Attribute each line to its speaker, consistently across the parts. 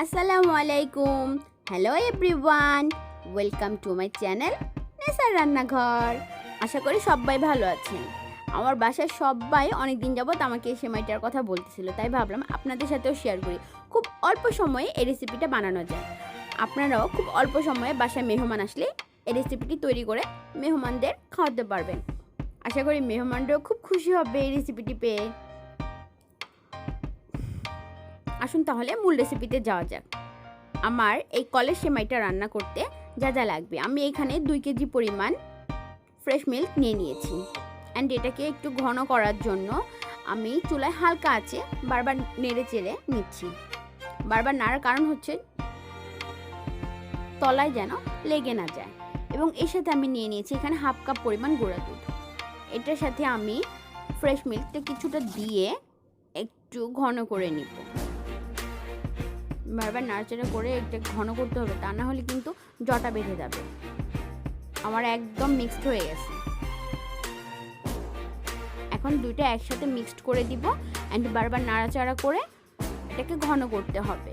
Speaker 1: আসসালামু আলাইকুম। Hello everyone, welcome to my channel Nesar রান্নাঘর। আশা করি সবাই ভালো আছেন। আমার বাসার সবাই অনেক দিন যাবত আমাকে এই সেমাইটার কথা বলতেছিল, তাই ভাবলাম আপনাদের সাথেও শেয়ার করি। খুব অল্প সময়ে এই রেসিপিটা বানানো যায়। আপনারাও খুব অল্প সময়ে বাসায় মেহমান আসলে এই রেসিপিটি তৈরি করে মেহমানদের খাওয়াতে পারবেন। আশা করি মেহমানরাও খুব খুশি হবে এই রেসিপিটি পেয়ে। আসুন তাহলে মূল রেসিপিতে যাওয়া যাক। আমার এই কলের সেমাইটা রান্না করতে যা যা লাগবে, আমি এখানে 2 কেজি পরিমাণ ফ্রেশ মিল্ক নিয়ে নিয়েছি। অ্যান্ড এটাকে একটু ঘন করার জন্য আমি চুলায় হালকা আছে বারবার নেড়ে চেড়ে নিচ্ছি। বারবার নাড়ার কারণ হচ্ছে তলায় যেন লেগে না যায়। এবং এর সাথে আমি নিয়ে নিয়েছি এখানে হাফ কাপ পরিমাণ গুঁড়া দুধ। এটার সাথে আমি ফ্রেশ মিল্কটা কিছুটা দিয়ে একটু ঘন করে নিব। বারবার নাড়াচাড়া করে এটা ঘন করতে হবে, তা না হলে কিন্তু জটা বেঁধে যাবে। আমার একদম মিক্সড হয়ে গেছে। এখন দুইটা একসাথে মিক্সড করে দিব অ্যান্ড বারবার নাড়াচাড়া করে এটাকে ঘন করতে হবে।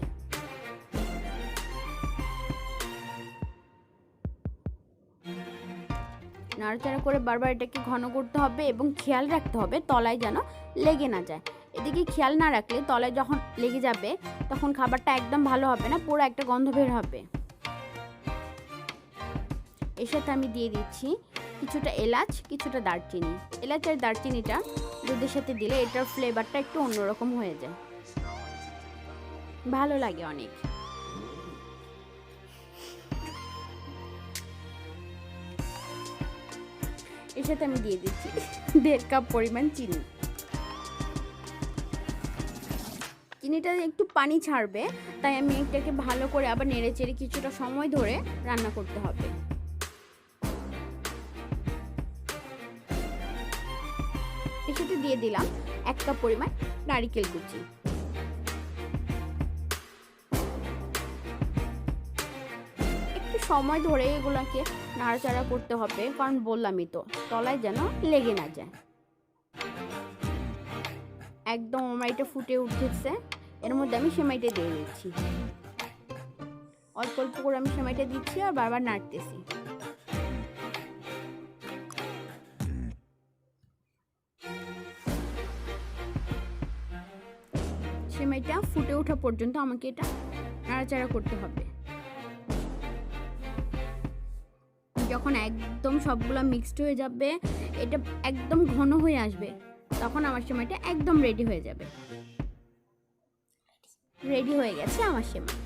Speaker 1: নাড়াচাড়া করে বারবার এটাকে ঘন করতে হবে এবং খেয়াল রাখতে হবে তলায় যেন লেগে না যায়। এদিকে খেয়াল না রাখলে তলায় যখন লেগে যাবে তখন খাবারটা একদম ভালো হবে না, পুরো একটা গন্ধ বের হবে। এর সাথে আমি দিয়ে দিচ্ছি কিছুটা এলাচ, কিছুটা দারচিনি। এলাচ আর দারচিনিটা দুধের সাথে দিলে এটার ফ্লেভারটা একটু অন্যরকম হয়ে যায়, ভালো লাগে অনেক। এর সাথে আমি দিয়ে দিচ্ছি 1.5 কাপ পরিমাণ চিনি। চিনিটা একটু পানি ছাড়বে, তাই আমি এটাকে ভালো করে আবার নেড়ে চেড়ে কিছুটা সময় ধরে রান্না করতে হবে। এর সাথে দিয়ে দিলাম 1 কাপ পরিমাণ নারকেল কুচি। একটু সময় ধরে এগুলোকে নাড়াচাড়া করতে হবে, কারণ বললামই তো তলায় যেন লেগে না যায়। একদম আমার এটা ফুটে উঠেছে। এর মধ্যে আমি সেমাইটা দিয়ে দিচ্ছি। অল্প অল্প করে আমি সেমাইটা দিচ্ছি আর বারবার নাড়তেছি। সেমাইটা ফুটে ওঠা পর্যন্ত আমাকে এটা নাড়াচাড়া করতে হবে। যখন একদম সবগুলো মিক্সড হয়ে যাবে, এটা একদম ঘন হয়ে আসবে, তখন আমার সেমাইটা একদম রেডি হয়ে যাবে। রেডি হয়ে গেছে আমার সেমাই।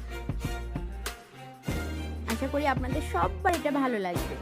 Speaker 1: আশা করি আপনাদের সবার এটা ভালো লাগবে।